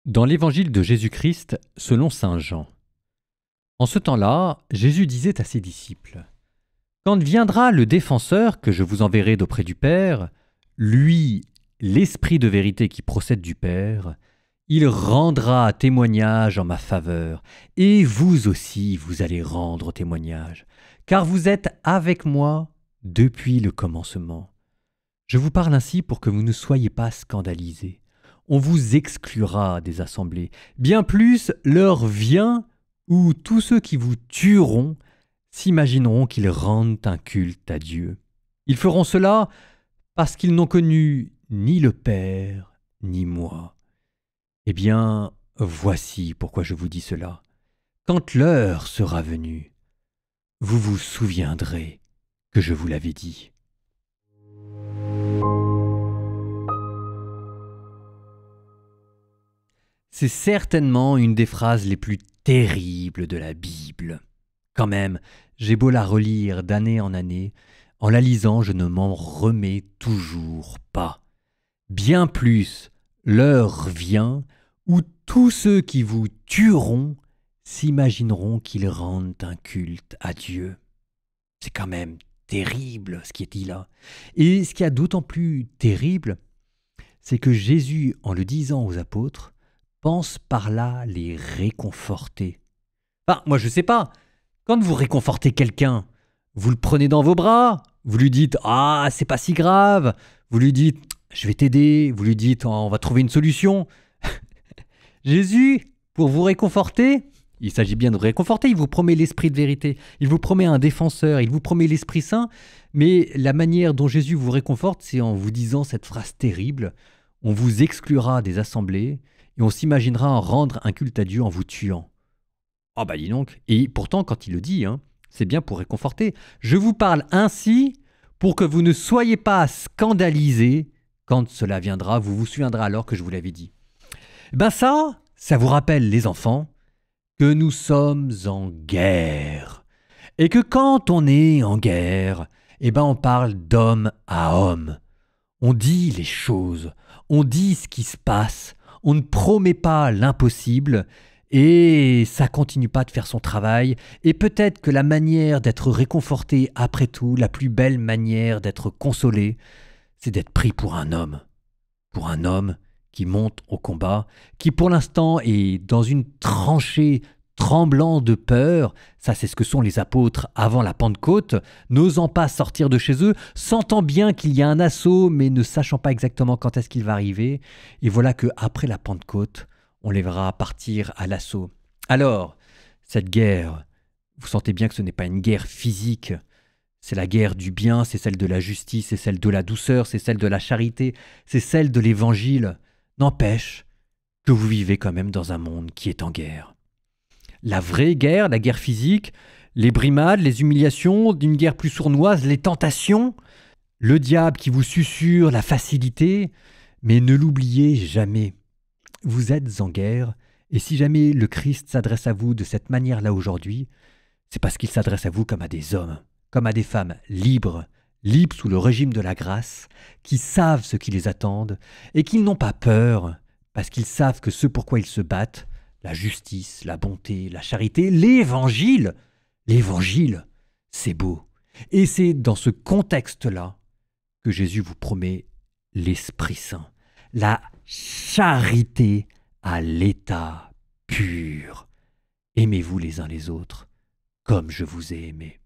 Dans l'évangile de Jésus-Christ selon saint Jean. En ce temps-là, Jésus disait à ses disciples : « Quand viendra le défenseur que je vous enverrai d'auprès du Père, lui, l'Esprit de vérité qui procède du Père, il rendra témoignage en ma faveur, et vous aussi vous allez rendre témoignage, car vous êtes avec moi depuis le commencement. Je vous parle ainsi pour que vous ne soyez pas scandalisés. On vous exclura des assemblées. Bien plus, l'heure vient où tous ceux qui vous tueront s'imagineront qu'ils rendent un culte à Dieu. Ils feront cela parce qu'ils n'ont connu ni le Père, ni moi. Eh bien, voici pourquoi je vous dis cela. Quand l'heure sera venue, vous vous souviendrez que je vous l'avais dit. C'est certainement une des phrases les plus terribles de la Bible. Quand même, j'ai beau la relire d'année en année, en la lisant, je ne m'en remets toujours pas. Bien plus, l'heure vient où tous ceux qui vous tueront s'imagineront qu'ils rendent un culte à Dieu. C'est quand même terrible ce qui est dit là. Et ce qui est d'autant plus terrible, c'est que Jésus, en le disant aux apôtres, pense par là les réconforter. Enfin, moi je sais pas, quand vous réconfortez quelqu'un, vous le prenez dans vos bras, vous lui dites « Ah, c'est pas si grave », vous lui dites « Je vais t'aider », vous lui dites « On va trouver une solution ». Jésus, pour vous réconforter, il s'agit bien de vous réconforter, il vous promet l'Esprit de vérité, il vous promet un défenseur, il vous promet l'Esprit Saint, mais la manière dont Jésus vous réconforte, c'est en vous disant cette phrase terrible « On vous exclura des assemblées » et on s'imaginera en rendre un culte à Dieu en vous tuant. Ah bah dis donc. Et pourtant, quand il le dit, c'est bien pour réconforter. Je vous parle ainsi pour que vous ne soyez pas scandalisés quand cela viendra. Vous vous souviendrez alors que je vous l'avais dit. Ben ça vous rappelle, les enfants, que nous sommes en guerre. Et que quand on est en guerre, on parle d'homme à homme. On dit les choses, on dit ce qui se passe, on ne promet pas l'impossible et ça continue pas de faire son travail. Et peut-être que la manière d'être réconforté après tout, la plus belle manière d'être consolé, c'est d'être pris pour un homme. Pour un homme qui monte au combat, qui pour l'instant est dans une tranchée tremblant de peur, ça c'est ce que sont les apôtres avant la Pentecôte, n'osant pas sortir de chez eux, sentant bien qu'il y a un assaut, mais ne sachant pas exactement quand est-ce qu'il va arriver. Et voilà qu'après la Pentecôte, on les verra partir à l'assaut. Alors, cette guerre, vous sentez bien que ce n'est pas une guerre physique, c'est la guerre du bien, c'est celle de la justice, c'est celle de la douceur, c'est celle de la charité, c'est celle de l'évangile. N'empêche que vous vivez quand même dans un monde qui est en guerre. La vraie guerre, la guerre physique, les brimades, les humiliations, d'une guerre plus sournoise, les tentations, le diable qui vous susurre la facilité, mais ne l'oubliez jamais. Vous êtes en guerre, et si jamais le Christ s'adresse à vous de cette manière-là aujourd'hui, c'est parce qu'il s'adresse à vous comme à des hommes, comme à des femmes libres, libres sous le régime de la grâce, qui savent ce qui les attend, et qui n'ont pas peur, parce qu'ils savent que ce pourquoi ils se battent, la justice, la bonté, la charité, l'évangile, c'est beau. Et c'est dans ce contexte-là que Jésus vous promet l'Esprit Saint, la charité à l'état pur. Aimez-vous les uns les autres comme je vous ai aimé.